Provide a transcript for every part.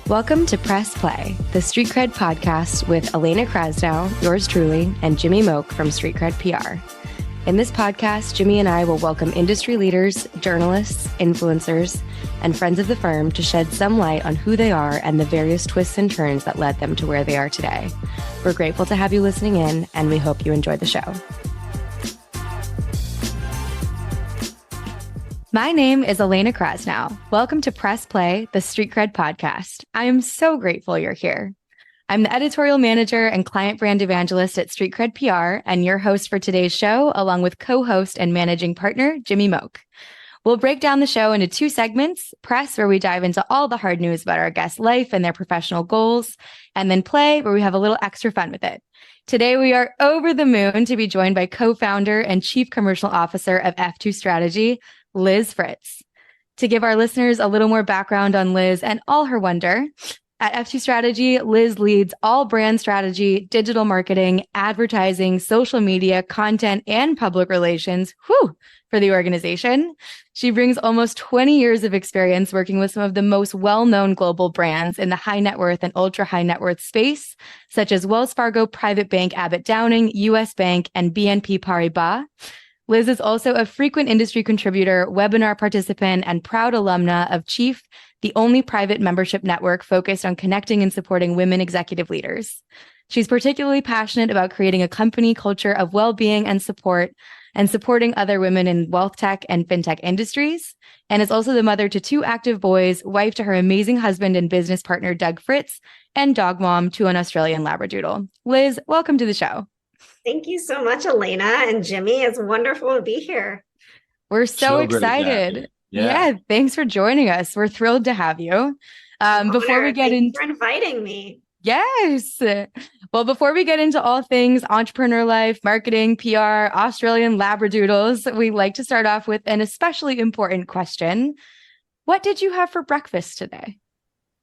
Welcome to Press Play, the Street Cred podcast with Elena Krasnow, yours truly, and Jimmy Moock from Street Cred PR. In this podcast, Jimmy and I will welcome industry leaders, journalists, influencers, and friends of the firm to shed some light on who they are and the various twists and turns that led them to where they are today. We're grateful to have you listening in, and we hope you enjoy the show. My name is Elena Krasnow. Welcome to Press Play, the Street Cred podcast. I am so grateful you're here. I'm the editorial manager and client brand evangelist at Street Cred PR and your host for today's show, along with co-host and managing partner, Jimmy Moock. We'll break down the show into two segments: Press, where we dive into all the hard news about our guests' life and their professional goals, and then Play, where we have a little extra fun with it. Today, we are over the moon to be joined by co-founder and chief commercial officer of F2 Strategy, Liz Fritz. To give our listeners a little more background on Liz and all her wonder, at F2 Strategy, Liz leads all brand strategy, digital marketing, advertising, social media, content, and public relations for the organization. She brings almost 20 years of experience working with some of the most well-known global brands in the high net worth and ultra high net worth space, such as Wells Fargo Private Bank Abbott Downing, US Bank, and BNP Paribas. Liz is also a frequent industry contributor, webinar participant, and proud alumna of Chief, the only private membership network focused on connecting and supporting women executive leaders. She's particularly passionate about creating a company culture of well-being and support, and supporting other women in wealth tech and fintech industries, and is also the mother to two active boys, wife to her amazing husband and business partner, Doug Fritz, and dog mom to an Australian Labradoodle. Liz, welcome to the show. Thank you so much, Elena and Jimmy. It's wonderful to be here. We're so excited. Yeah, thanks for joining us. We're thrilled to have you. Before we get into for inviting me. Yes. Well, before we get into all things entrepreneur life, marketing, PR, Australian Labradoodles, we like to start off with an especially important question. What did you have for breakfast today?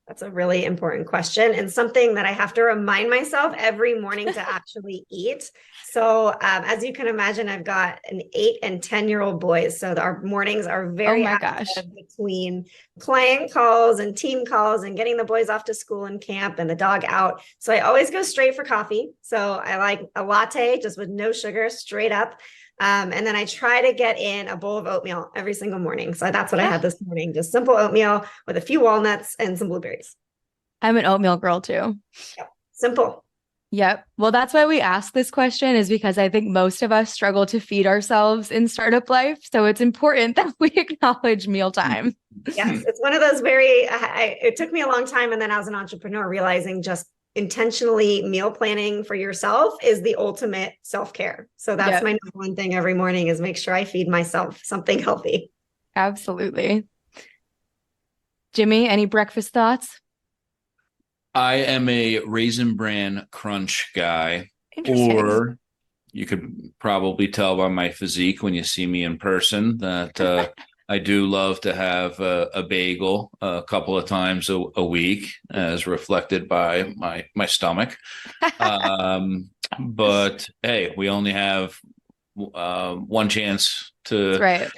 That's a really important question, and something that I have to remind myself every morning to actually eat. So as you can imagine, I've got an 8 and 10-year-old boys. So our mornings are very active between client calls and team calls and getting the boys off to school and camp and the dog out. So I always go straight for coffee. So I like a latte just with no sugar, straight up. And then I try to get in a bowl of oatmeal every single morning. So that's what I had this morning, just simple oatmeal with a few walnuts and some blueberries. I'm an oatmeal girl too. Yep. Simple. Yep. Well, that's why we ask this question, is because I think most of us struggle to feed ourselves in startup life. So it's important that we acknowledge mealtime. Yes. It's one of those it took me a long time. And then as an entrepreneur, realizing just intentionally meal planning for yourself is the ultimate self-care. So that's my number one thing every morning, is make sure I feed myself something healthy. Absolutely. Jimmy, any breakfast thoughts? I am a Raisin Bran Crunch guy, or you could probably tell by my physique when you see me in person that I do love to have a bagel a couple of times a week, as reflected by my stomach. But hey, we only have one chance to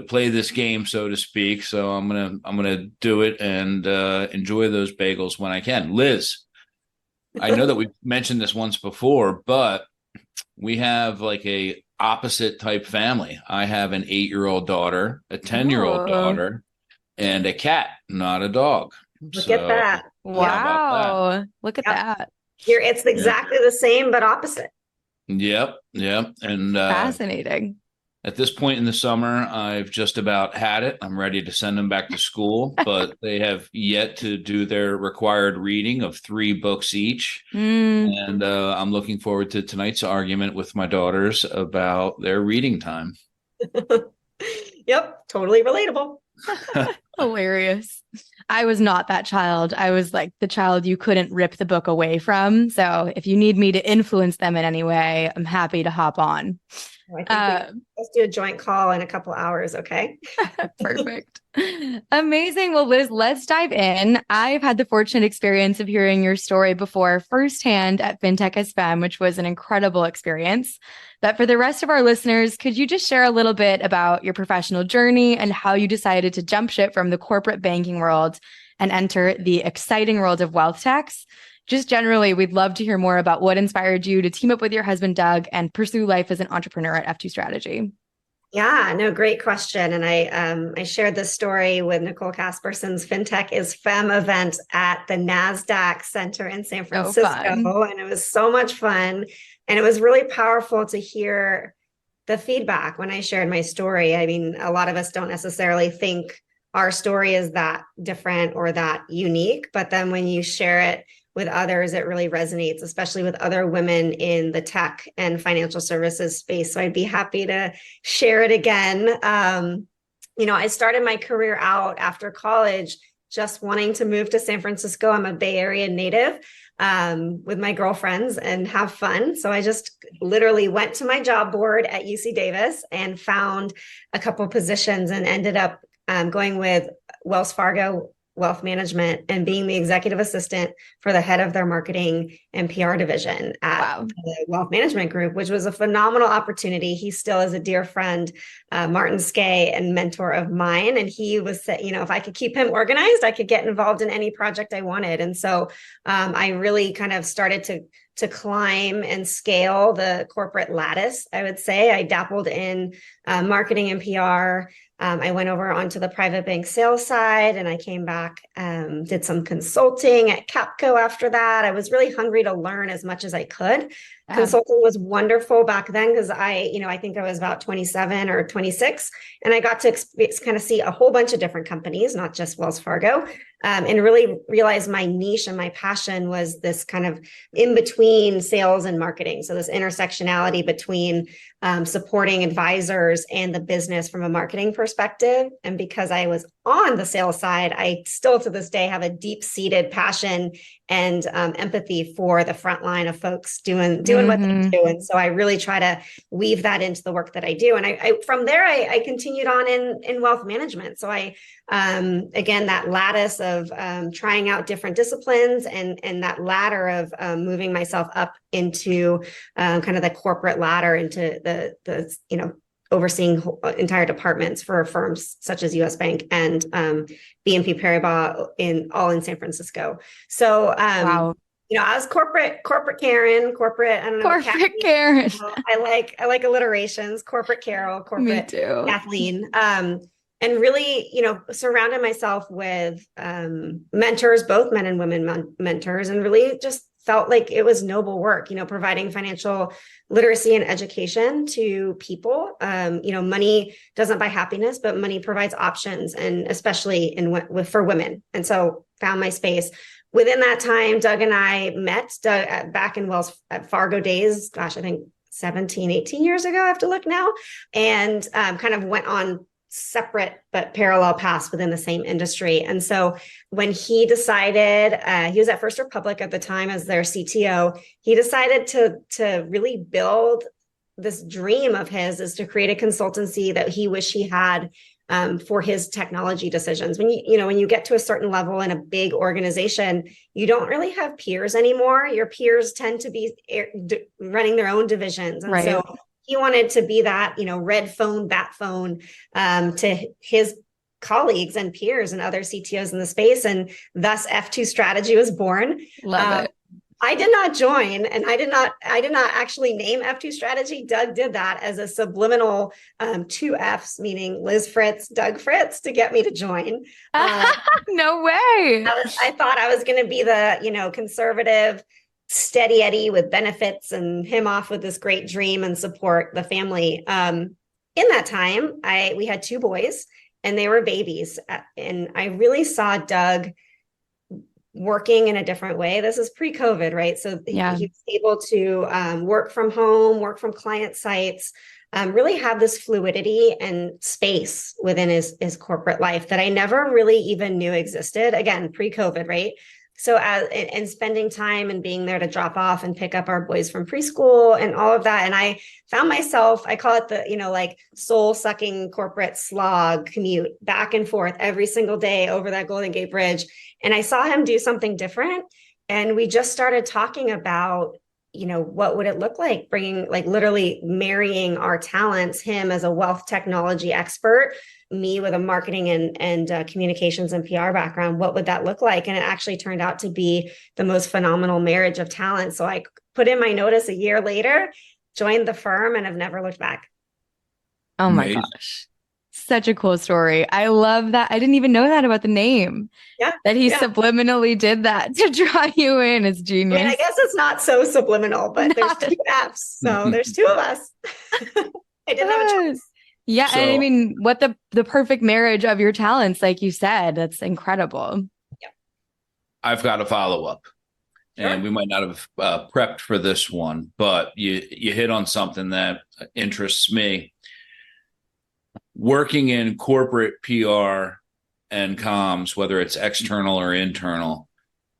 play this game, so to speak. So I'm gonna do it and enjoy those bagels when I can. Liz, I know that we've mentioned this once before, but we have like a opposite type family. I have an 8-year-old daughter, a 10-year-old daughter, and a cat, not a dog. Look at that. Wow. Look at that. It's exactly the same, but opposite. Yep. And fascinating. At this point in the summer, I've just about had it. I'm ready to send them back to school, but they have yet to do their required reading of 3 books each. And I'm looking forward to tonight's argument with my daughters about their reading time. Yep, totally relatable. Hilarious. I was not that child. I was like the child you couldn't rip the book away from. So if you need me to influence them in any way, I'm happy to hop on. Let's do a joint call in a couple hours, okay? Perfect. Amazing. Well, Liz, let's dive in. I've had the fortunate experience of hearing your story before firsthand at FinTech SFM, which was an incredible experience. But for the rest of our listeners, could you just share a little bit about your professional journey and how you decided to jump ship from the corporate banking world and enter the exciting world of wealth techs. Just generally, we'd love to hear more about what inspired you to team up with your husband, Doug, and pursue life as an entrepreneur at F2 Strategy. Yeah, no, great question. And I shared this story with Nicole Casperson's FinTech is Femme event at the NASDAQ Center in San Francisco. And it was so much fun. And it was really powerful to hear the feedback when I shared my story. I mean, a lot of us don't necessarily think our story is that different or that unique, but then when you share it with others, it really resonates, especially with other women in the tech and financial services space. So I'd be happy to share it again. I started my career out after college, just wanting to move to San Francisco. I'm a Bay Area native, with my girlfriends and have fun. So I just literally went to my job board at UC Davis and found a couple positions and ended up going with Wells Fargo Wealth Management and being the executive assistant for the head of their marketing and PR division at the Wealth Management Group, which was a phenomenal opportunity. He still is a dear friend, Martin Skay, and mentor of mine. And he was, if I could keep him organized, I could get involved in any project I wanted. And so I really kind of started to climb and scale the corporate lattice, I would say. I dabbled in marketing and PR. I went over onto the private bank sales side and I came back, did some consulting at Capco after that. I was really hungry to learn as much as I could. Yeah. Consulting was wonderful back then because I think I was about 27 or 26 and I got to kind of see a whole bunch of different companies, not just Wells Fargo, and really realize my niche and my passion was this kind of in between sales and marketing. So this intersectionality between supporting advisors and the business from a marketing perspective. And because I was on the sales side, I still to this day have a deep-seated passion and empathy for the front line of folks doing what they do. And so I really try to weave that into the work that I do. And I from there, I continued on in wealth management. So I, again, that lattice of trying out different disciplines and that ladder of moving myself up into kind of the corporate ladder into the overseeing entire departments for firms such as US Bank and BNP Paribas in San Francisco. So I was corporate Karen, corporate, I don't know. Corporate Karen. I like alliterations, corporate Carol, corporate Kathleen. And really, surrounded myself with mentors, both men and women mentors, and really just felt like it was noble work, providing financial literacy and education to people. Money doesn't buy happiness, but money provides options, and especially for women. And so found my space. Within that time, Doug and I met back in Wells Fargo days, gosh, I think 17, 18 years ago, I have to look now, and kind of went on separate but parallel paths within the same industry. And so when he decided, he was at First Republic at the time as their CTO, he decided to really build this dream of his is to create a consultancy that he wished he had for his technology decisions. When you get to a certain level in a big organization, you don't really have peers anymore. Your peers tend to be running their own divisions. And so he wanted to be that, red phone, bat phone to his colleagues and peers and other CTOs in the space. And thus F2 Strategy was born. Love it. I did not join, and I did not actually name F2 Strategy. Doug did that as a subliminal 2 Fs, meaning Liz Fritz, Doug Fritz, to get me to join. No way. I thought I was going to be the, conservative, steady Eddie with benefits and him off with this great dream and support the family. In that time, we had 2 boys and they were babies. And I really saw Doug working in a different way. This is pre-COVID, right? So he was able to work from home, work from client sites, really have this fluidity and space within his corporate life that I never really even knew existed. Again, pre-COVID, right? So and spending time and being there to drop off and pick up our boys from preschool and all of that. And I found myself, I call it the, soul sucking corporate slog commute back and forth every single day over that Golden Gate Bridge. And I saw him do something different. And we just started talking about, what would it look like bringing, literally marrying our talents, him as a wealth technology expert, me with a marketing and communications and PR background, what would that look like? And it actually turned out to be the most phenomenal marriage of talent. So I put in my notice a year later, joined the firm, and have never looked back. Oh my gosh. Such a cool story. I love that. I didn't even know that about the name. Yeah. That he subliminally did that to draw you in. It's genius. I mean, I guess it's not so subliminal, but there's two F's. So there's two of us. I didn't have a choice. Yeah. So, and I mean, what the perfect marriage of your talents, like you said, that's incredible. Yeah. I've got a follow-up. Sure. And we might not have prepped for this one, but you hit on something that interests me. Working in corporate PR and comms, whether it's external or internal,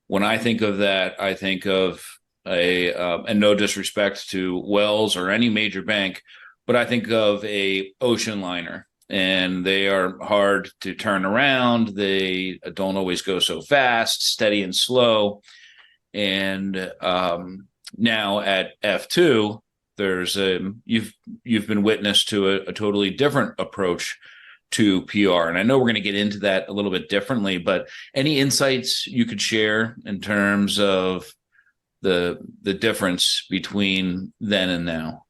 when I think of that, I think of and no disrespect to Wells or any major bank, but I think of a ocean liner, and they are hard to turn around. They don't always go so fast, steady and slow. And now at F2, there's you've been witness to a totally different approach to PR. And I know we're going to get into that a little bit differently, but any insights you could share in terms of the difference between then and now?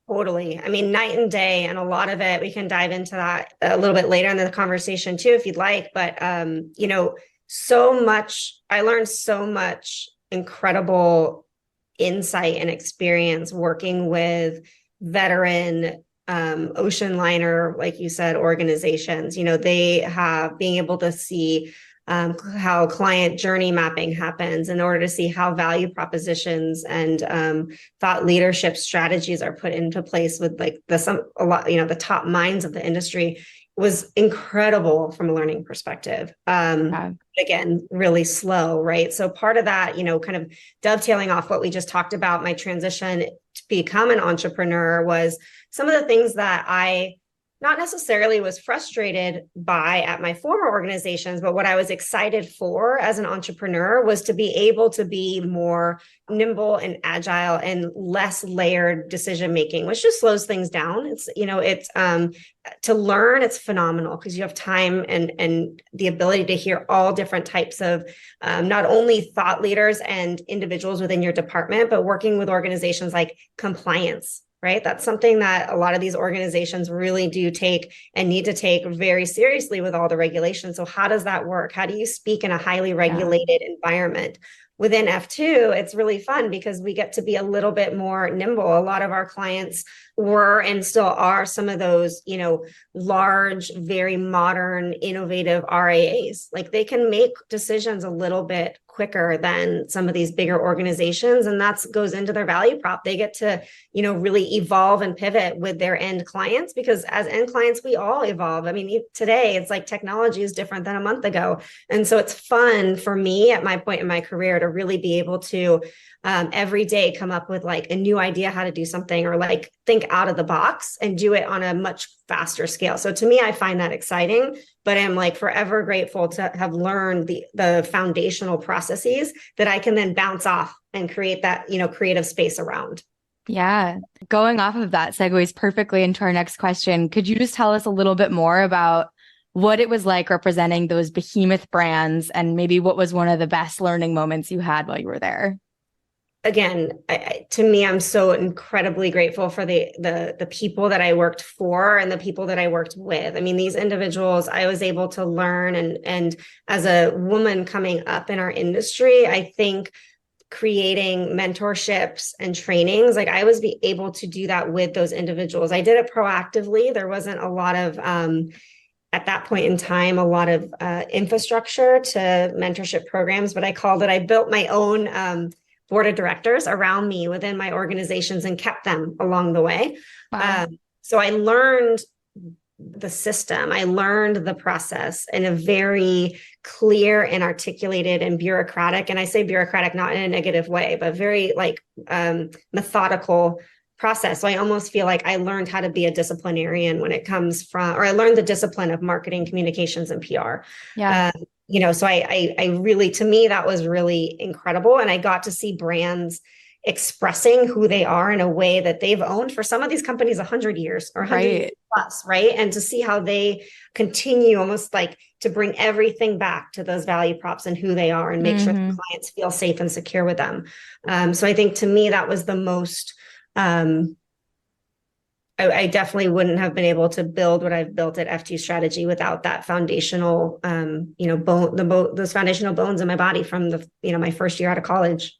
Totally. I mean, night and day, and a lot of it, we can dive into that a little bit later in the conversation too, if you'd like. But, so much, I learned so much incredible insight and experience working with veteran ocean liner, like you said, organizations. They have being able to see how client journey mapping happens in order to see how value propositions and thought leadership strategies are put into place with the top minds of the industry was incredible from a learning perspective. Again, really slow, right? So part of that, kind of dovetailing off what we just talked about, my transition to become an entrepreneur was some of the things that I not necessarily was frustrated by at my former organizations, but what I was excited for as an entrepreneur was to be able to be more nimble and agile and less layered decision making, which just slows things down. It's to learn, it's phenomenal because you have time and the ability to hear all different types of not only thought leaders and individuals within your department, but working with organizations like compliance. Right. That's something that a lot of these organizations really do take and need to take very seriously with all the regulations. So how does that work? How do you speak in a highly regulated environment? Within F2, it's really fun because we get to be a little bit more nimble. A lot of our clients were and still are some of those, large, very modern, innovative RIAs. Like they can make decisions a little bit quicker than some of these bigger organizations. And that goes into their value prop. They get to, really evolve and pivot with their end clients because as end clients, we all evolve. I mean, today it's like technology is different than a month ago. And so it's fun for me at my point in my career to really be able to every day come up with like a new idea how to do something or like think out of the box and do it on a much faster scale. So to me, I find that exciting, but I'm like forever grateful to have learned the foundational processes that I can then bounce off and create that, creative space around. Yeah. Going off of that segues perfectly into our next question. Could you just tell us a little bit more about what it was like representing those behemoth brands and maybe what was one of the best learning moments you had while you were there? Again, to me, I'm so incredibly grateful for the people that I worked for and the people that I worked with. I mean, these individuals, I was able to learn and as a woman coming up in our industry, I think creating mentorships and trainings, like I was able to do that with those individuals. I did it proactively. There wasn't a lot of at that point in time, a lot of infrastructure to mentorship programs, but I built my own board of directors around me within my organizations and kept them along the way. Wow. So I learned the system. I learned the process in a very clear and articulated and bureaucratic, and I say bureaucratic not in a negative way, but very methodical process. So I almost feel like I learned how to be a disciplinarian when it comes from, or I learned the discipline of marketing, communications, and PR. Yeah. So I really, to me, that was really incredible. And I got to see brands expressing who they are in a way that they've owned for some of these companies 100 years or 100 years plus, right? And to see how they continue almost like to bring everything back to those value props and who they are and make sure the clients feel safe and secure with them. So I think to me, that was the most, I definitely wouldn't have been able to build what I've built at F2 Strategy without that foundational, those foundational bones in my body from my first year out of college.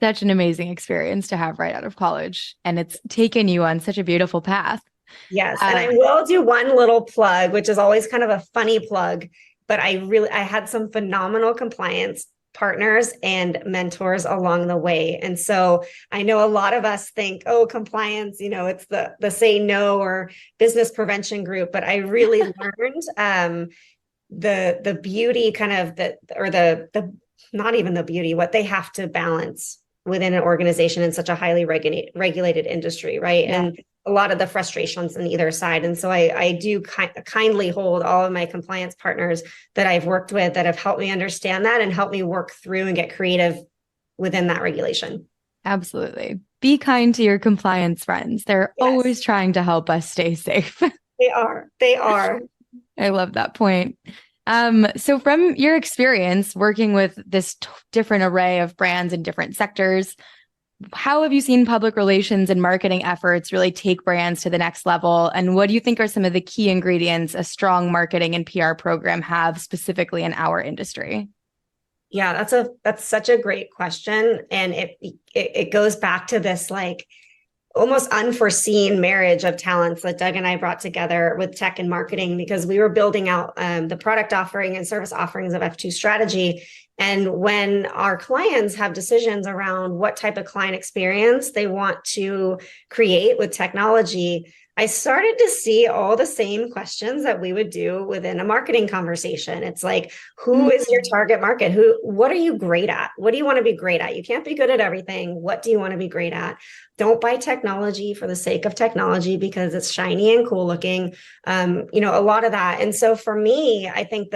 Such an amazing experience to have right out of college. And it's taken you on such a beautiful path. Yes. And I will do one little plug, which is always kind of a funny plug, but I had some phenomenal compliance partners and mentors along the way. And so I know a lot of us think, oh, compliance, it's the say no or business prevention group, but I really learned the beauty kind of the not even the beauty, what they have to balance within an organization in such a highly regulated industry, right? Yeah. And a lot of the frustrations on either side. And so I do kindly hold all of my compliance partners that I've worked with that have helped me understand that and help me work through and get creative within that regulation. Absolutely. Be kind to your compliance friends. They're always trying to help us stay safe. They are. I love that point. So from your experience working with this different array of brands in different sectors, how have you seen public relations and marketing efforts really take brands to the next level? And what do you think are some of the key ingredients a strong marketing and PR program have specifically in our industry? Yeah, that's such a great question. And it goes back to this like almost unforeseen marriage of talents that Doug and I brought together with tech and marketing, because we were building out the product offering and service offerings of F2 Strategy. And when our clients have decisions around what type of client experience they want to create with technology, I started to see all the same questions that we would do within a marketing conversation. It's like, who is your target market? What are you great at? What do you want to be great at? You can't be good at everything. What do you want to be great at? Don't buy technology for the sake of technology because it's shiny and cool looking. A lot of that. And so for me, I think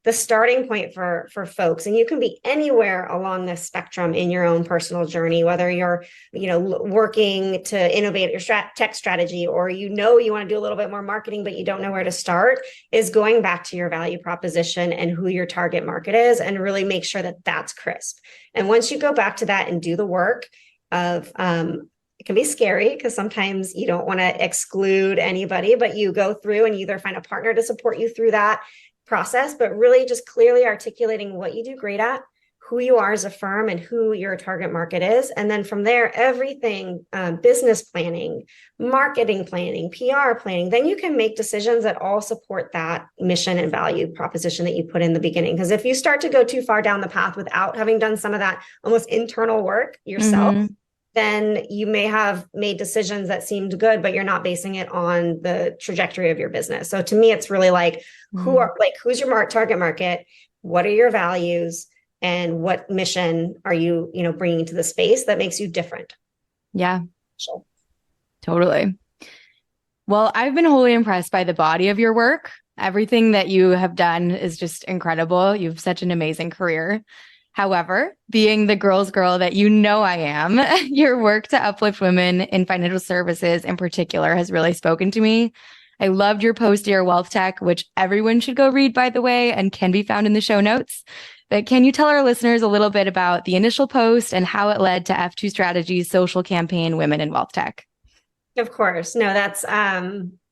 the starting point for folks, and you can be anywhere along this spectrum in your own personal journey, whether you're, working to innovate your tech strategy, or you want to do a little bit more marketing, but you don't know where to start, is going back to your value proposition and who your target market is, and really make sure that that's crisp. And once you go back to that and do the work of, it can be scary because sometimes you don't want to exclude anybody, but you go through and you either find a partner to support you through that process, but really just clearly articulating what you do great at, who you are as a firm, and who your target market is. And then from there, everything, business planning, marketing planning, PR planning, then you can make decisions that all support that mission and value proposition that you put in the beginning. Because if you start to go too far down the path without having done some of that almost internal work yourself, then you may have made decisions that seemed good, but you're not basing it on the trajectory of your business. So to me, it's really like, who's your target market? What are your values? And what mission are you, bringing to the space that makes you different? Yeah, totally. Well, I've been wholly impressed by the body of your work. Everything that you have done is just incredible. You have such an amazing career. However, being the girl's girl that I am, your work to uplift women in financial services in particular has really spoken to me. I loved your post, Dear Wealth Tech, which everyone should go read, by the way, and can be found in the show notes. But can you tell our listeners a little bit about the initial post and how it led to F2 Strategy's social campaign, Women in Wealth Tech? Of course. No, that's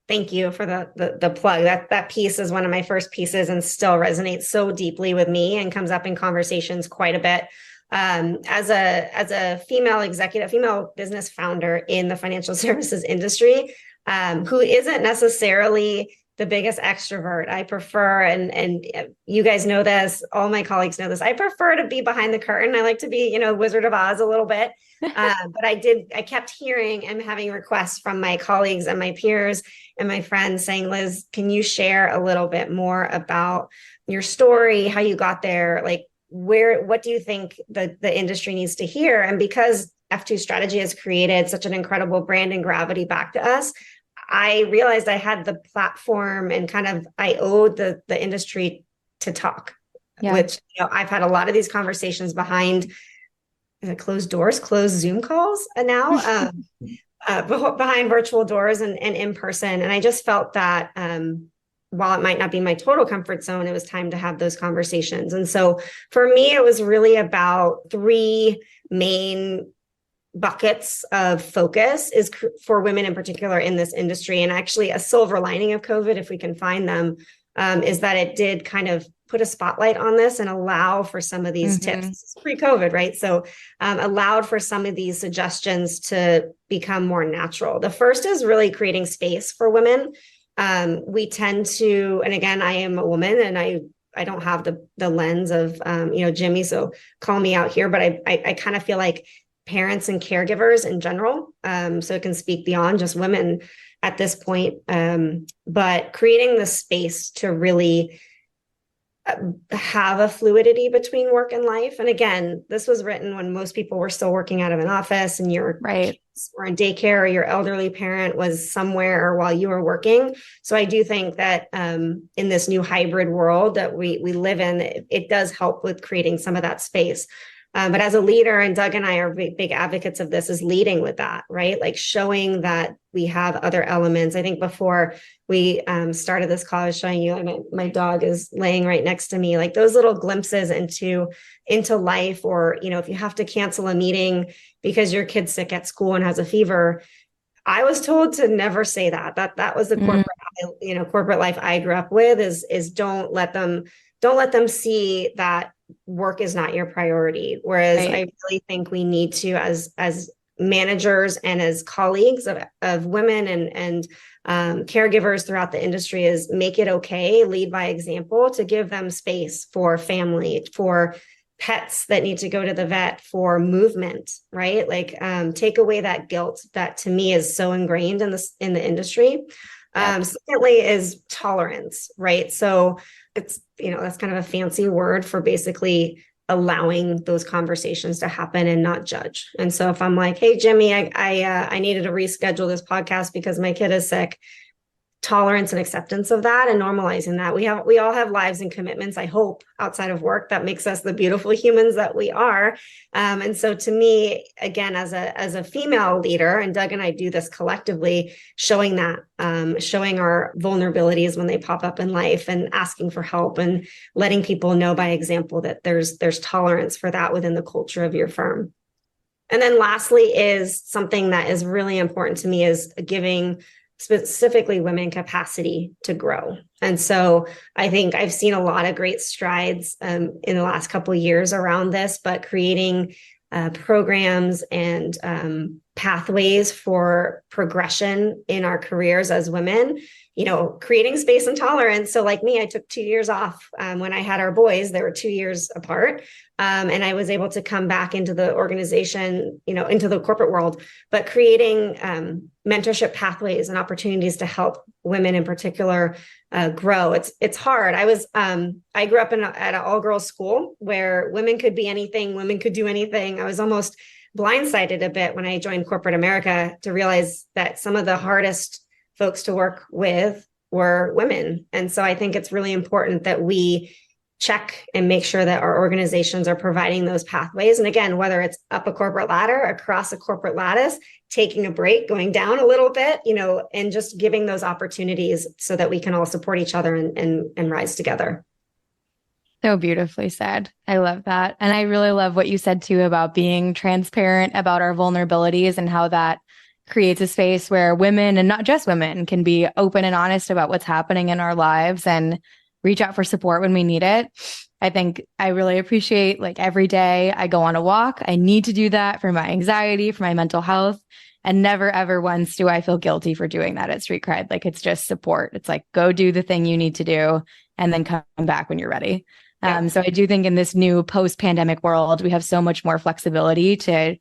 thank you for the plug. That piece is one of my first pieces and still resonates so deeply with me and comes up in conversations quite a bit. As a female business founder in the financial services industry, who isn't necessarily the biggest extrovert. I prefer, and you guys know this, all my colleagues know this, I prefer to be behind the curtain. I like to be, Wizard of Oz a little bit. But I kept hearing and having requests from my colleagues and my peers and my friends saying, Liz, can you share a little bit more about your story, how you got there? Like, what do you think the industry needs to hear? And because F2 Strategy has created such an incredible brand and gravity back to us, I realized I had the platform and I owed the industry to talk, which, I've had a lot of these conversations behind closed doors, closed Zoom calls now, behind virtual doors and in person. And I just felt that while it might not be my total comfort zone, it was time to have those conversations. And so for me, it was really about three main buckets of focus is for women in particular in this industry. And actually a silver lining of COVID, if we can find them, is that it did kind of put a spotlight on this and allow for some of these tips pre-COVID, right? So allowed for some of these suggestions to become more natural. The first is really creating space for women. We tend to, and again, I am a woman and I don't have the lens of, Jimmy, so call me out here, but I kind of feel like parents and caregivers in general, so it can speak beyond just women at this point, but creating the space to really have a fluidity between work and life. And again, this was written when most people were still working out of an office and your kids were in daycare or your elderly parent was somewhere while you were working. So I do think that in this new hybrid world that we live in, it does help with creating some of that space. But as a leader, and Doug and I are big advocates of this, is leading with that, right? Like showing that we have other elements. I think before we started this call, I was showing you, and my dog is laying right next to me, like those little glimpses into life, or, if you have to cancel a meeting because your kid's sick at school and has a fever. I was told to never say that. That was the corporate life I grew up with is don't let them see that work is not your priority. Whereas I really think we need to, as managers and as colleagues of women and caregivers throughout the industry, is make it okay, lead by example, to give them space for family, for pets that need to go to the vet, for movement, right? Like take away that guilt that to me is so ingrained in the industry. Secondly is tolerance, right? So it's, that's kind of a fancy word for basically allowing those conversations to happen and not judge. And so if I'm like, hey, Jimmy, I needed to reschedule this podcast because my kid is sick, tolerance and acceptance of that and normalizing that. We all have lives and commitments, I hope, outside of work that makes us the beautiful humans that we are. And so to me, again, as a female leader, and Doug and I do this collectively, showing our vulnerabilities when they pop up in life and asking for help and letting people know by example that there's tolerance for that within the culture of your firm. And then lastly is something that is really important to me is giving specifically women capacity to grow. And so I think I've seen a lot of great strides in the last couple of years around this, but creating programs and pathways for progression in our careers as women, creating space and tolerance. So like me, I took 2 years off when I had our boys. They were 2 years apart. And I was able to come back into the organization, into the corporate world, but creating mentorship pathways and opportunities to help women in particular grow. It's hard. I grew up at an all-girls school where women could be anything, women could do anything. I was almost blindsided a bit when I joined corporate America to realize that some of the hardest folks to work with were women. And so I think it's really important that we check and make sure that our organizations are providing those pathways. And again, whether it's up a corporate ladder, across a corporate lattice, taking a break, going down a little bit, and just giving those opportunities so that we can all support each other and rise together. So beautifully said. I love that. And I really love what you said too about being transparent about our vulnerabilities and how that creates a space where women, and not just women, can be open and honest about what's happening in our lives and reach out for support when we need it. I think I really appreciate, like, every day I go on a walk. I need to do that for my anxiety, for my mental health. And never, ever once do I feel guilty for doing that at Street Cred. Like, it's just support. It's like, go do the thing you need to do and then come back when you're ready. Yeah. So I do think in this new post-pandemic world, we have so much more flexibility to,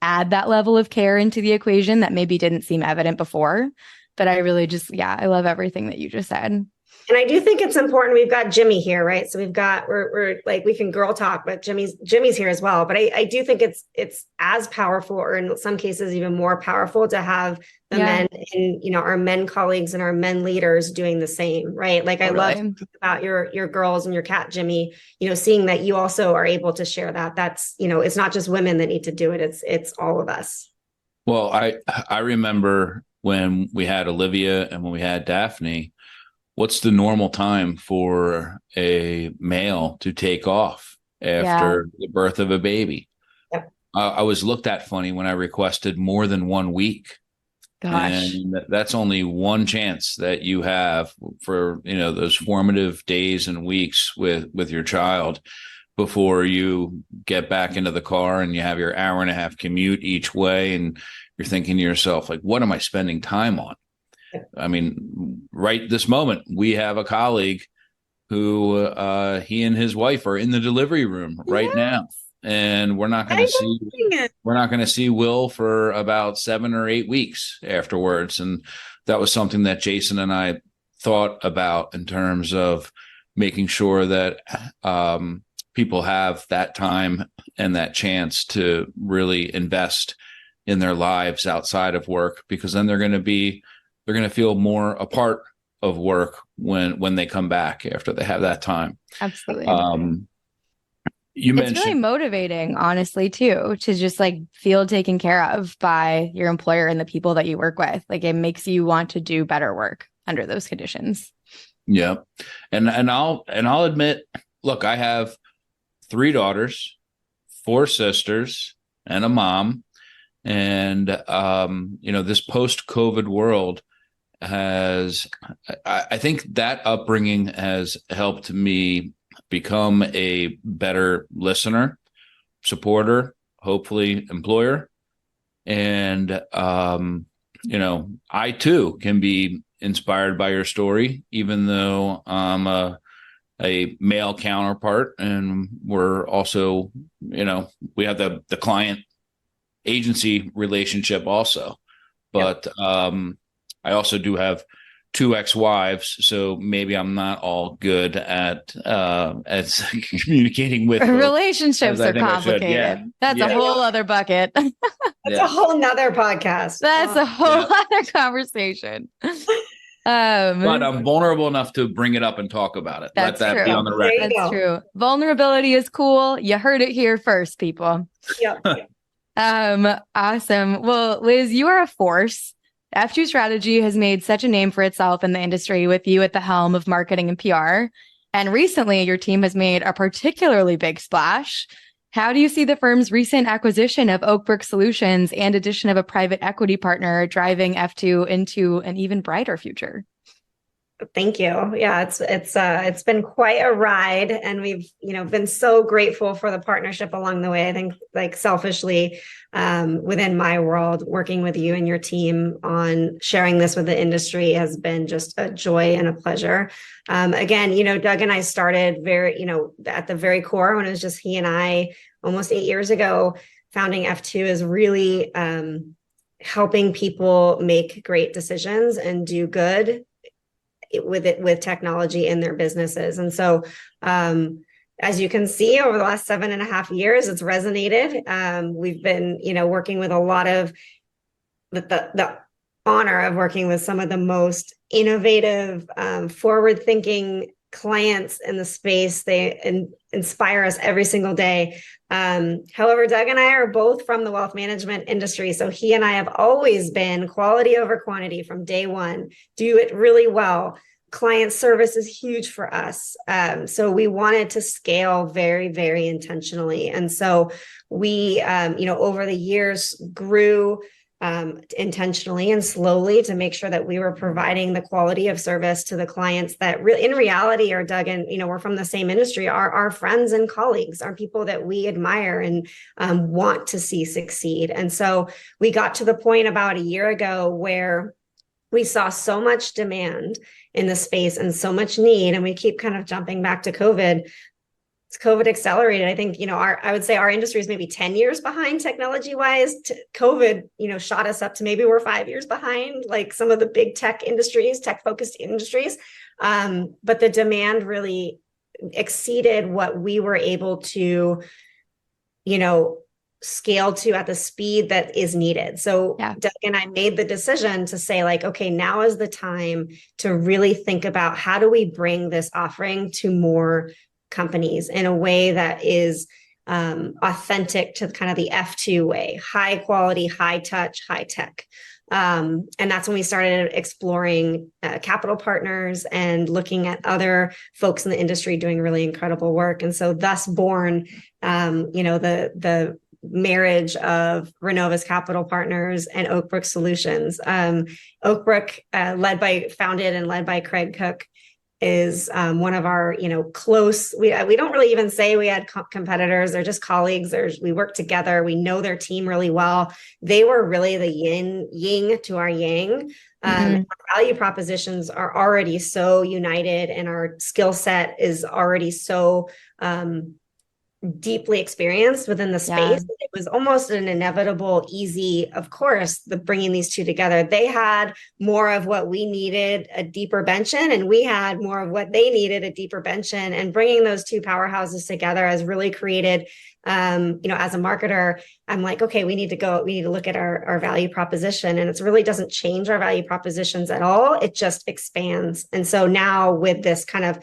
add that level of care into the equation that maybe didn't seem evident before. But I really just, I love everything that you just said. And I do think it's important. We've got Jimmy here, right? So we're like, we can girl talk, but Jimmy's here as well. But I do think it's as powerful, or in some cases even more powerful, to have the men and, our men colleagues and our men leaders doing the same, right? Like, I love about your girls and your cat, Jimmy, seeing that you also are able to share that. That's, it's not just women that need to do it. It's all of us. Well, I remember when we had Olivia and when we had Daphne, what's the normal time for a male to take off after the birth of a baby? Yep. I was looked at funny when I requested more than 1 week. Gosh. And that's only one chance that you have for, those formative days and weeks with your child before you get back into the car and you have your hour and a half commute each way. And you're thinking to yourself, like, what am I spending time on? I mean, right this moment, we have a colleague who he and his wife are in the delivery room right now, and we're not going to see Will for about 7 or 8 weeks afterwards. And that was something that Jason and I thought about in terms of making sure that people have that time and that chance to really invest in their lives outside of work, because then they're going to feel more a part of work when they come back after they have that time. Absolutely. It's really motivating, honestly, too, to just like feel taken care of by your employer and the people that you work with. Like, it makes you want to do better work under those conditions. Yeah. And I'll admit, look, I have 3 daughters, 4 sisters, and a mom. And, this post-COVID world I think that upbringing has helped me become a better listener, supporter, hopefully employer. And, I too can be inspired by your story, even though I'm a male counterpart, and we're also, we have the client agency relationship also, but, I also do have 2 ex-wives, so maybe I'm not all good at communicating with relationships are complicated. That's a whole other bucket. That's a whole nother podcast. That's a whole other conversation. But I'm vulnerable enough to bring it up and talk about it. Let that be on the record. That's true. Vulnerability is cool. You heard it here first, people. Yep. Awesome. Well, Liz, you are a force. F2 Strategy has made such a name for itself in the industry with you at the helm of marketing and PR. And recently, your team has made a particularly big splash. How do you see the firm's recent acquisition of Oakbrook Solutions and addition of a private equity partner driving F2 into an even brighter future? Thank you. Yeah, it's been quite a ride, and we've been so grateful for the partnership along the way. I think, like, selfishly, within my world, working with you and your team on sharing this with the industry has been just a joy and a pleasure. Again, Doug and I started at the very core when it was just he and I almost 8 years ago. Founding F2 is really helping people make great decisions and do good with technology in their businesses. And so, as you can see, over the last 7.5 years, it's resonated. We've been, working with a lot of the honor of working with some of the most innovative, forward-thinking clients in the space. They inspire us every single day. However, Doug and I are both from the wealth management industry. So he and I have always been quality over quantity from day one, do it really well. Client service is huge for us. So we wanted to scale very, very intentionally. And so we, over the years grew intentionally and slowly to make sure that we were providing the quality of service to the clients that really, in reality, are Doug and, we're from the same industry, are our friends and colleagues, are people that we admire and want to see succeed. And so we got to the point about a year ago where we saw so much demand in the space and so much need, and we keep kind of jumping back to COVID, COVID accelerated. I think, I would say our industry is maybe 10 years behind technology wise. COVID, shot us up to maybe we're 5 years behind, like some of the big tech industries, tech focused industries. But the demand really exceeded what we were able to, scale to at the speed that is needed. So Doug and I made the decision to say like, okay, now is the time to really think about how do we bring this offering to more companies in a way that is authentic to kind of the F2 way, high quality, high touch, high tech. And that's when we started exploring capital partners and looking at other folks in the industry doing really incredible work. And so thus born, the marriage of Renova's capital partners and Oakbrook Solutions. Oakbrook, founded and led by Craig Cook, is one of our, close, we don't really even say we had competitors. They're just colleagues. We work together. We know their team really well. They were really the yin to our yang. Our value propositions are already so united and our skill set is already so deeply experienced within the space. It was almost an inevitable, easy, of course, bringing these two together. They had more of what we needed, a deeper bench in, and we had more of what they needed, a deeper bench in. And bringing those two powerhouses together has really created, as a marketer, I'm like, okay, we need to look at our value proposition. And it really doesn't change our value propositions at all. It just expands. And so now with this kind of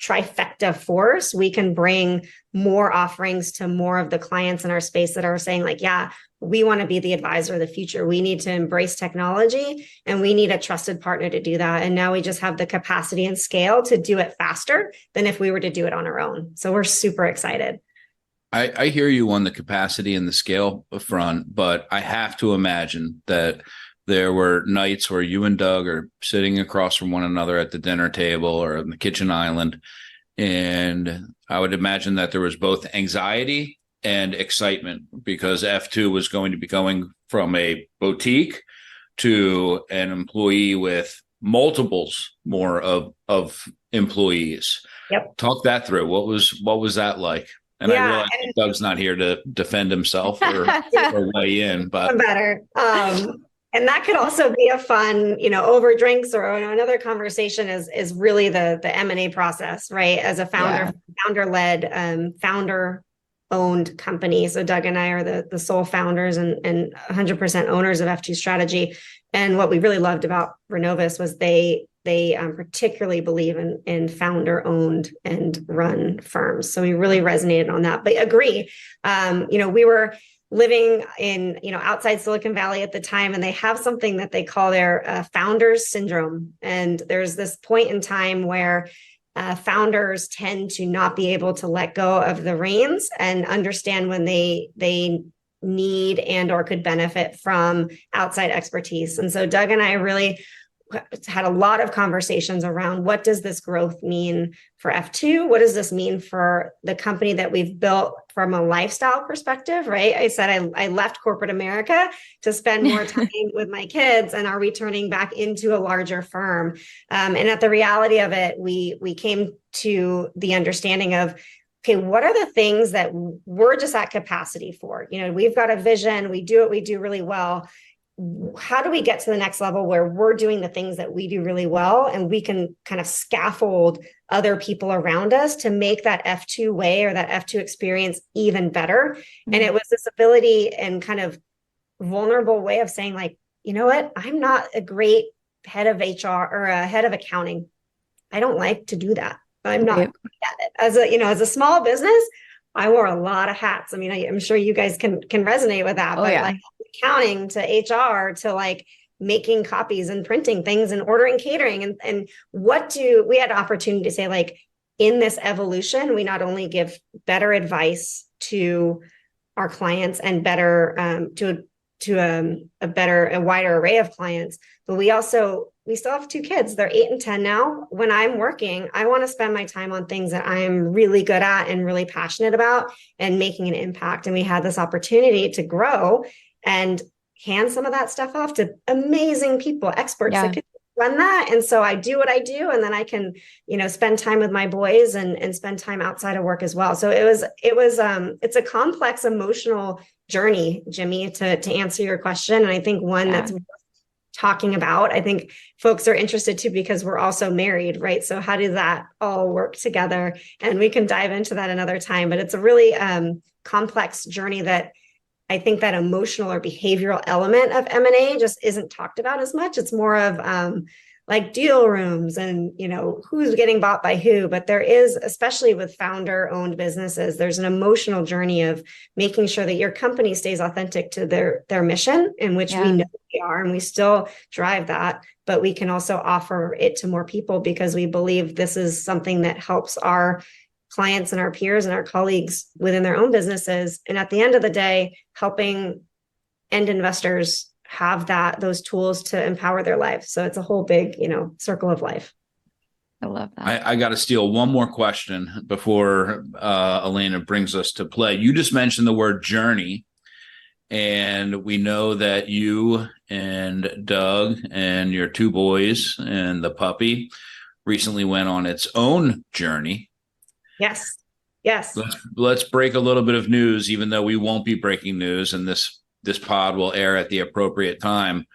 trifecta force, we can bring more offerings to more of the clients in our space that are saying like, yeah, we want to be the advisor of the future. We need to embrace technology and we need a trusted partner to do that. And now we just have the capacity and scale to do it faster than if we were to do it on our own. So we're super excited. I hear you on the capacity and the scale front, but I have to imagine that there were nights where you and Doug are sitting across from one another at the dinner table or on the kitchen island. And I would imagine that there was both anxiety and excitement because F2 was going to be going from a boutique to an employee with multiples more of employees. Yep. Talk that through. What was that like? And I realize Doug's not here to defend himself or weigh in, but better. And that could also be a fun, over drinks or another conversation is really the M&A process, right? As a founder-led, founder-owned company. So Doug and I are the sole founders and 100% owners of F2 Strategy. And what we really loved about Renovus was they particularly believe in founder-owned and run firms. So we really resonated on that. But agree, we were living in, outside Silicon Valley at the time, and they have something that they call their founders syndrome. And there's this point in time where founders tend to not be able to let go of the reins and understand when they need and or could benefit from outside expertise. And so Doug and I really had a lot of conversations around what does this growth mean for F2? What does this mean for the company that we've built from a lifestyle perspective, right? I said I left corporate America to spend more time with my kids and are returning back into a larger firm. And at the reality of it, we came to the understanding of, okay, what are the things that we're just at capacity for? We've got a vision, we do what we do really well. How do we get to the next level where we're doing the things that we do really well and we can kind of scaffold other people around us to make that F2 way or that F2 experience even better? Mm-hmm. And it was this ability and kind of vulnerable way of saying like, you know what, I'm not a great head of HR or a head of accounting. I don't like to do that. I'm not good at it. As a small business, I wore a lot of hats. I mean, I'm sure you guys can resonate with that, but like accounting to HR to like making copies and printing things and ordering catering and we had opportunity to say like in this evolution, we not only give better advice to our clients and better to a wider array of clients, but we still have 2 kids. They're 8 and 10 now. When I'm working, I want to spend my time on things that I'm really good at and really passionate about and making an impact. And we had this opportunity to grow and hand some of that stuff off to amazing people, experts that could run that. And so I do what I do, and then I can, spend time with my boys and spend time outside of work as well. So it's a complex emotional journey, Jimmy, to answer your question. And I think one that's worth talking about. I think folks are interested too, because we're also married, right? So how does that all work together? And we can dive into that another time, but it's a really complex journey that I think that emotional or behavioral element of M&A just isn't talked about as much. It's more of like deal rooms and, who's getting bought by who. But there is, especially with founder owned businesses, there's an emotional journey of making sure that your company stays authentic to their mission, in which we know we are, and we still drive that, but we can also offer it to more people because we believe this is something that helps our clients and our peers and our colleagues within their own businesses. And at the end of the day, helping end investors have those tools to empower their lives. So it's a whole big, circle of life. I love that. I got to steal one more question before Elena brings us to play. You just mentioned the word journey, and we know that you and Doug and your two boys and the puppy recently went on its own journey. Yes. Let's break a little bit of news, even though we won't be breaking news, and this pod will air at the appropriate time.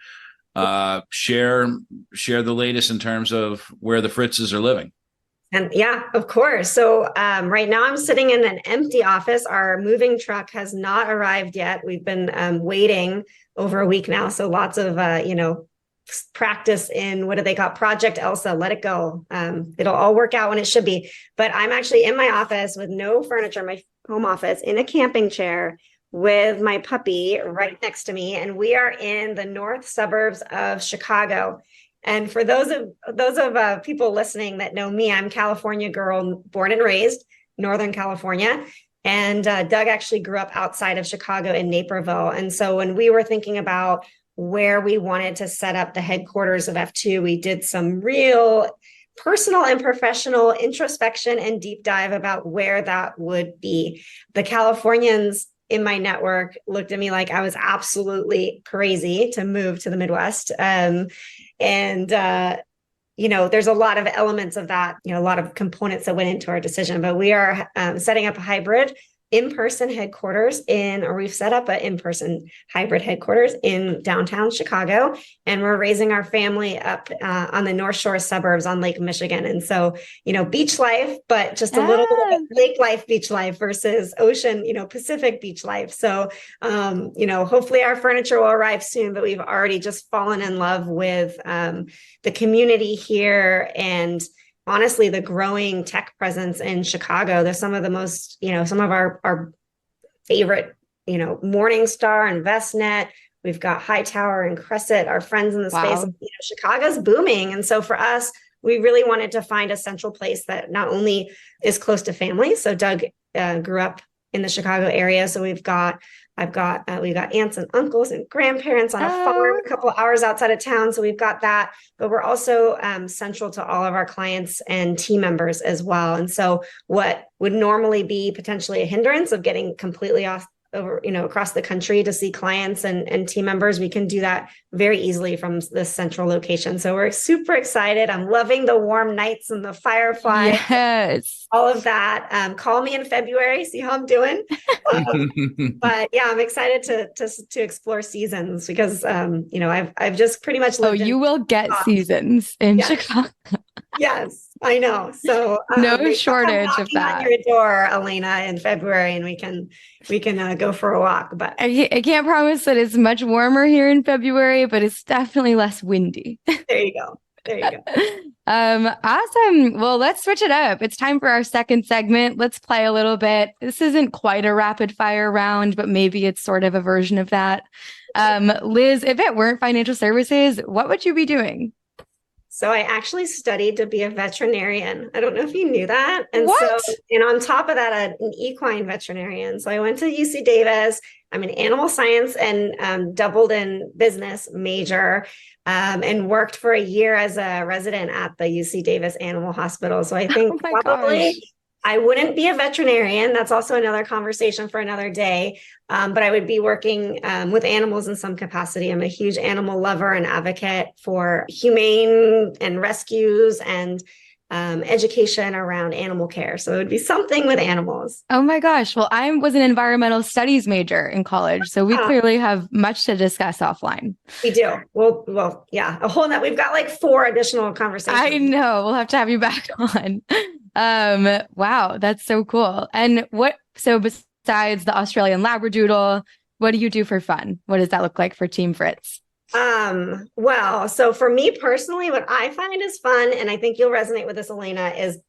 Share the latest in terms of where the Fritzes are living. And yeah, of course. So right now I'm sitting in an empty office. Our moving truck has not arrived yet. We've been waiting over a week now. So lots of, practice in, what do they call it? Project Elsa, let it go. It'll all work out when it should be. But I'm actually in my office with no furniture, my home office, in a camping chair with my puppy right next to me. And we are in the north suburbs of Chicago. And for those of people listening that know me, I'm a California girl, born and raised, Northern California. And Doug actually grew up outside of Chicago in Naperville. And so when we were thinking about where we wanted to set up the headquarters of F2, we did some real personal and professional introspection and deep dive about where that would be. The Californians in my network looked at me like I was absolutely crazy to move to the Midwest. There's a lot of elements of that, a lot of components that went into our decision, but we are setting up a hybrid in-person headquarters we've set up an in-person hybrid headquarters in downtown Chicago, and we're raising our family up on the North Shore suburbs on Lake Michigan. And so, beach life, but just a little bit of lake life, beach life versus ocean, Pacific beach life. So, hopefully our furniture will arrive soon, but we've already just fallen in love with the community here, and honestly, the growing tech presence in Chicago. There's some of the most, some of our favorite, Morningstar and Vestnet. We've got Hightower and Crescent, our friends in the space. Chicago's booming. And so for us, we really wanted to find a central place that not only is close to family. So Doug grew up in the Chicago area. So we've got aunts and uncles and grandparents on a farm a couple of hours outside of town. So we've got that, but we're also central to all of our clients and team members as well. And so what would normally be potentially a hindrance of getting completely across the country to see clients and team members, we can do that very easily from this central location. So we're super excited. I'm loving the warm nights and the firefly. Yes. All of that. Call me in February, see how I'm doing. But yeah, I'm excited to explore seasons because, I've just pretty much lived you will get seasons in Chicago. Yes, I know. So no shortage of that. On your door, Elena, in February, and we can go for a walk. But I can't promise that it's much warmer here in February, but it's definitely less windy. There you go. Awesome. Well, let's switch it up. It's time for our second segment. Let's play a little bit. This isn't quite a rapid fire round, but maybe it's sort of a version of that. Liz, if it weren't financial services, what would you be doing? So I actually studied to be a veterinarian. I don't know if you knew that. And what? And on top of that, an equine veterinarian. So I went to UC Davis. I'm an animal science and doubled in business major and worked for a year as a resident at the UC Davis Animal Hospital. So I think I wouldn't be a veterinarian. That's also another conversation for another day. But I would be working with animals in some capacity. I'm a huge animal lover and advocate for humane and rescues and education around animal care. So it would be something with animals. Oh my gosh. Well, I was an environmental studies major in college, so we clearly have much to discuss offline. We do. Well, yeah, we've got like 4 additional conversations. I know. We'll have to have you back on. Wow, that's so cool. And so besides the Australian Labradoodle, what do you do for fun? What does that look like for Team Fritz? Well, so for me personally, what I find is fun, and I think you'll resonate with this, Elena, is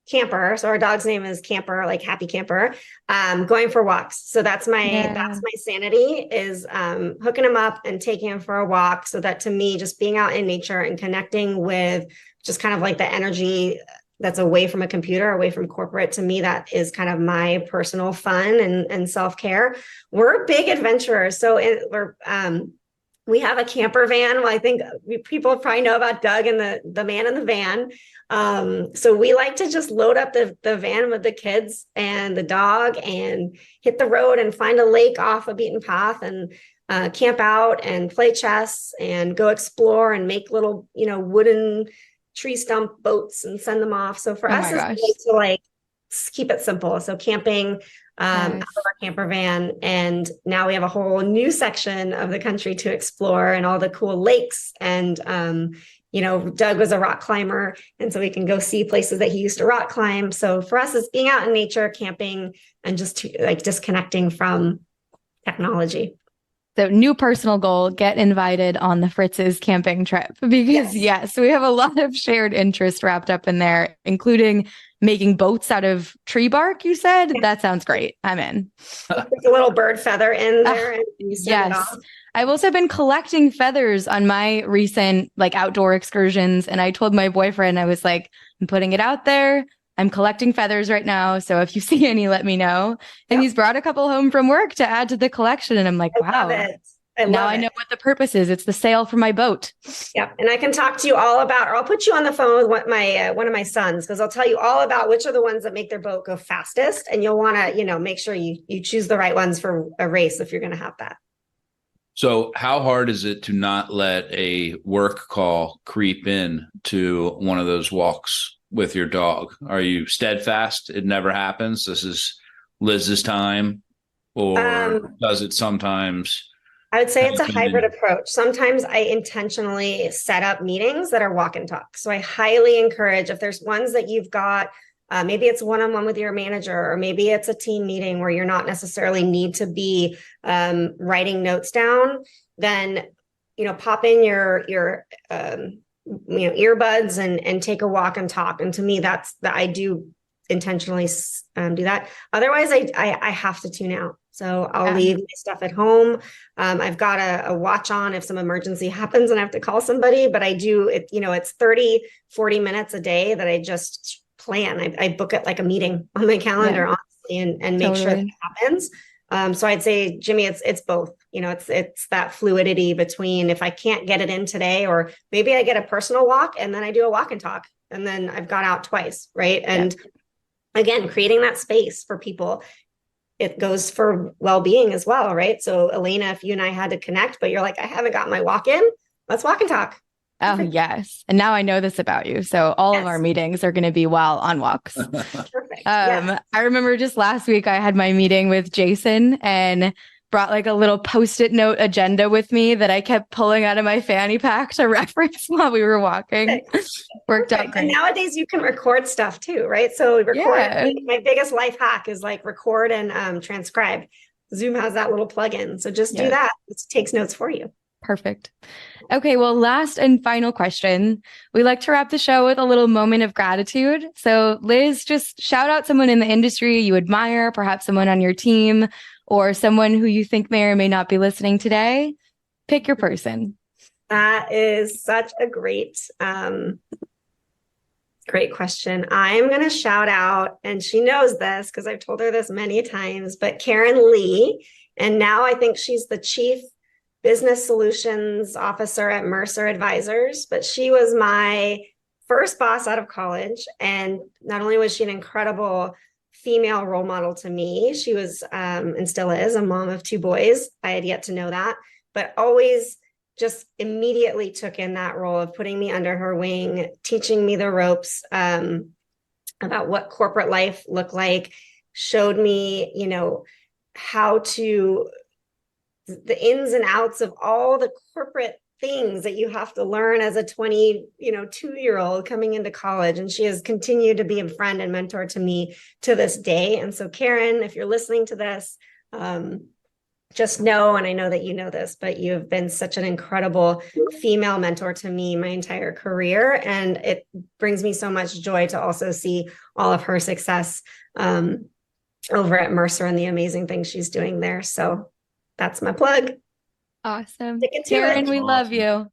Camper. So our dog's name is Camper, like Happy Camper, going for walks. So that's my sanity, is hooking him up and taking him for a walk. So that, to me, just being out in nature and connecting with just kind of like the energy that's away from a computer, away from corporate, to me, that is kind of my personal fun and self-care. We're big adventurers. So we have a camper van. Well, I think people probably know about Doug and the man in the van. So we like to just load up the van with the kids and the dog and hit the road and find a lake off a beaten path and camp out and play chess and go explore and make little, wooden tree stump boats and send them off. So for us, it's to like keep it simple. So camping out of our camper van. And now we have a whole new section of the country to explore and all the cool lakes. And, Doug was a rock climber, and so we can go see places that he used to rock climb. So for us, it's being out in nature, camping, and just disconnecting from technology. So new personal goal, get invited on the Fritz's camping trip, because yes, we have a lot of shared interest wrapped up in there, including making boats out of tree bark. You said that sounds great. I'm in. Put a little bird feather in there. And you send it off. I've also been collecting feathers on my recent outdoor excursions. And I told my boyfriend, I was like, I'm putting it out there. I'm collecting feathers right now. So if you see any, let me know. And he's brought a couple home from work to add to the collection. And I'm like, wow. I know what the purpose is. It's the sail for my boat. Yep. And I can talk to you all about, or I'll put you on the phone with one of my sons, because I'll tell you all about which are the ones that make their boat go fastest. And you'll want to, make sure you choose the right ones for a race if you're going to have that. So how hard is it to not let a work call creep in to one of those walks with your dog? Are you steadfast? It never happens. This is Liz's time, or does it sometimes? I would say it's a hybrid approach. Sometimes I intentionally set up meetings that are walk and talk. So I highly encourage, if there's ones that you've got, maybe it's one-on-one with your manager, or maybe it's a team meeting where you're not necessarily need to be writing notes down, then, pop in your earbuds and take a walk and talk. And to me, that's that I do intentionally do that. Otherwise, I have to tune out. So I'll leave my stuff at home. I've got a watch on if some emergency happens and I have to call somebody, but I do it, it's 30, 40 minutes a day that I just plan. I book it like a meeting on my calendar, honestly, and make sure that happens. So I'd say, Jimmy, it's both. It's that fluidity between, if I can't get it in today, or maybe I get a personal walk and then I do a walk and talk, and then I've got out twice, right? And again, creating that space for people. It goes for well-being as well, right? So Elena, if you and I had to connect, but you're like, I haven't got my walk in, let's walk and talk. Oh, yes. And now I know this about you. So all of our meetings are going to be while on walks. Perfect. I remember just last week I had my meeting with Jason and brought a little Post-it note agenda with me that I kept pulling out of my fanny pack to reference while we were walking. Worked out great. And nowadays you can record stuff too, right? So my biggest life hack is record and transcribe. Zoom has that little plugin. So just do that. It takes notes for you. Perfect. Okay, well, last and final question. We like to wrap the show with a little moment of gratitude. So Liz, just shout out someone in the industry you admire, perhaps someone on your team, or someone who you think may or may not be listening today. Pick your person. That is such a great question. I'm going to shout out, and she knows this because I've told her this many times, but Karen Lee. And now I think she's the Chief Business Solutions Officer at Mercer Advisors, but she was my first boss out of college. And not only was she an incredible female role model to me, she was, and still is, a mom of 2 boys. I had yet to know that, but always just immediately took in that role of putting me under her wing, teaching me the ropes about what corporate life looked like, showed me, how to, the ins and outs of all the corporate things that you have to learn as a 22-year-old coming into college. And she has continued to be a friend and mentor to me to this day. And so Karen, if you're listening to this, just know, and I know that you know this, but you have been such an incredible female mentor to me my entire career. And it brings me so much joy to also see all of her success over at Mercer and the amazing things she's doing there. So that's my plug. Awesome. Karen, we love you.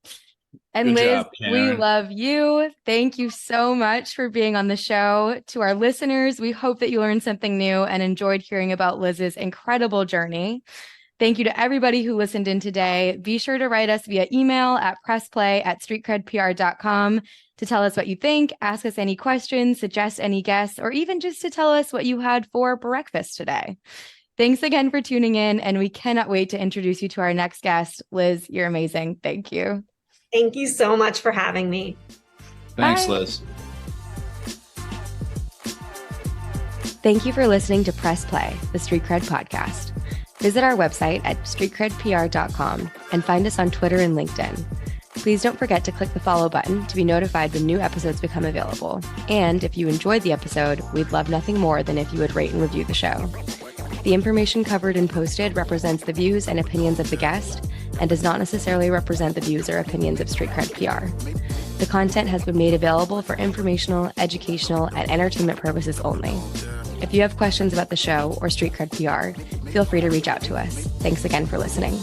And Liz, we love you. Thank you so much for being on the show. To our listeners, we hope that you learned something new and enjoyed hearing about Liz's incredible journey. Thank you to everybody who listened in today. Be sure to write us via email at pressplay@streetcredpr.com to tell us what you think, ask us any questions, suggest any guests, or even just to tell us what you had for breakfast today. Thanks again for tuning in, and we cannot wait to introduce you to our next guest. Liz, you're amazing. Thank you. Thank you so much for having me. Thanks, Bye. Liz. Thank you for listening to Press Play, the Street Cred podcast. Visit our website at streetcredpr.com and find us on Twitter and LinkedIn. Please don't forget to click the follow button to be notified when new episodes become available. And if you enjoyed the episode, we'd love nothing more than if you would rate and review the show. The information covered and posted represents the views and opinions of the guest and does not necessarily represent the views or opinions of Street Cred PR. The content has been made available for informational, educational, and entertainment purposes only. If you have questions about the show or Street Cred PR, feel free to reach out to us. Thanks again for listening.